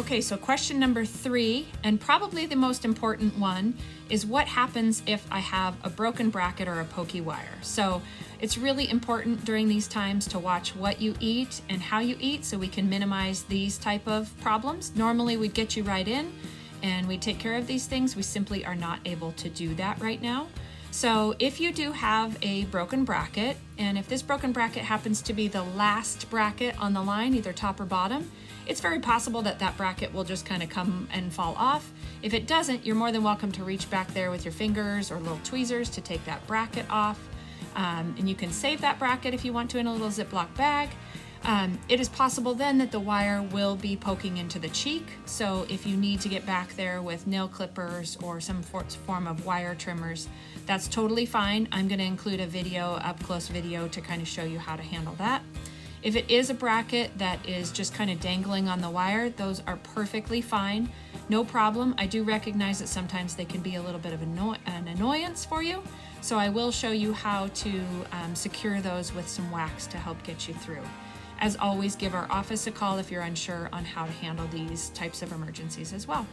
Okay, so question number 3, and probably the most important one, is what happens if I have a broken bracket or a pokey wire. So it's really important during these times to watch what you eat and how you eat so we can minimize these type of problems. Normally we'd get you right in and we take care of these things. We simply are not able to do that right now. So if you do have a broken bracket, and if this broken bracket happens to be the last bracket on the line, either top or bottom, it's very possible that that bracket will just kind of come and fall off. If it doesn't, you're more than welcome to reach back there with your fingers or little tweezers to take that bracket off. And you can save that bracket if you want to in a little Ziploc bag. It is possible then that the wire will be poking into the cheek. So if you need to get back there with nail clippers or some form of wire trimmers, that's totally fine. I'm going to include a video, up close video, to kind of show you how to handle that. If it is a bracket that is just kind of dangling on the wire, those are perfectly fine. No problem. I do recognize that sometimes they can be a little bit of an annoyance for you. So I will show you how to secure those with some wax to help get you through. As always, give our office a call if you're unsure on how to handle these types of emergencies as well.